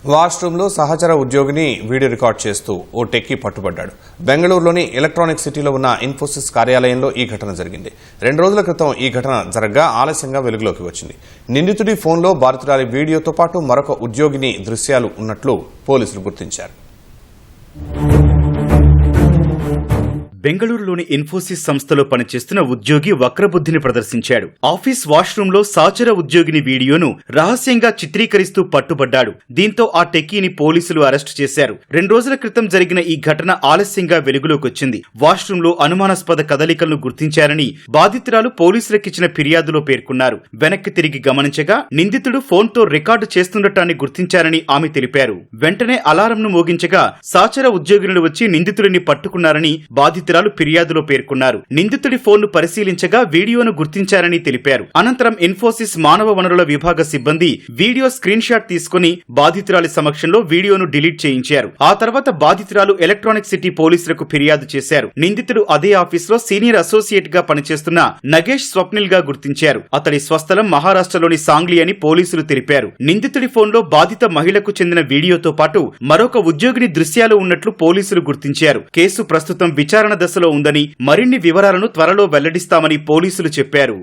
వాష్రూమ్లో సహచర ఉద్యోగిని video record చేస్తూ ఓ టెక్కీ పట్టుబడ్డాడు. బెంగళూరులోని ఎలక్ట్రానిక్ సిటీలో ఉన్న ఇన్ఫోసిస్ కార్యాలయంలో ఈ ఘటన జరిగింది. 2 రోజుల క్రితం ఈ ఘటన జరగ్గా ఆలస్యంగా వెలుగులోకి వచ్చింది. నిందితుడి ఫోన్లో బాధితురాలి వీడియోతో పాటు మరొక ఉద్యోగిని దృశ్యాలు ఉన్నట్లు పోలీసులు గుర్తించారు. బెంగళూరులోని ఇన్ఫోసిస్ సంస్థలో పనిచేస్తున్న ఉద్యోగి వక్రబుద్ధిని ప్రదర్శించాడు. ఆఫీస్ వాష్రూంలో సహచర ఉద్యోగిని వీడియోను రహస్యంగా చిత్రీకరిస్తూ పట్టుబడ్డాడు. దీంతో ఆ టెక్కీని పోలీసులు అరెస్టు చేశారు. 2 రోజుల క్రితం జరిగిన ఈ ఘటన ఆలస్యంగా వెలుగులోకొచ్చింది. వాష్రూంలో అనుమానాస్పద కదలికలను గుర్తించారని బాధితురాలు పోలీసులకిచ్చిన ఫిర్యాదులో పేర్కొన్నారు. వెనక్కి తిరిగి గమనించగా నిందితుడు ఫోన్తో రికార్డు చేస్తుండటాన్ని గుర్తించారని ఆమె తెలిపారు. వెంటనే అలారంను మోగించగా సహచర ఉద్యోగులు వచ్చి నిందితుడిని పట్టుకున్నారని బాధితురాలు ఫిర్యాదులో పేర్కొన్నారు. నిందితుడి ఫోన్ను పరిశీలించగా వీడియోను గుర్తించారని తెలిపారు. అనంతరం ఇన్ఫోసిస్ మానవ వనరుల విభాగ సిబ్బంది వీడియో స్క్రీన్ షాట్ తీసుకుని బాధితురాలి సమక్షంలో వీడియోను డిలీట్ చేయించారు. ఆ తర్వాత బాధితురాలు ఎలక్ట్రానిక్ సిటీ పోలీసులకు ఫిర్యాదు చేశారు. నిందితుడు అదే ఆఫీసులో సీనియర్ అసోసియేట్ గా పనిచేస్తున్న నగేష్ స్వప్నిల్ గా గుర్తించారు. అతడి స్వస్థలం మహారాష్ట్రలోని సాంగ్లీ అని పోలీసులు తెలిపారు. నిందితుడి ఫోన్లో బాధిత మహిళకు చెందిన వీడియోతో పాటు మరొక ఉద్యోగిని దృశ్యాలు ఉన్నట్లు పోలీసులు గుర్తించారు. కేసు ప్రస్తుతం విచారణ దశలో ఉందని, మరిన్ని వివరాలను త్వరలో వెల్లడిస్తామని పోలీసులు చెప్పారు.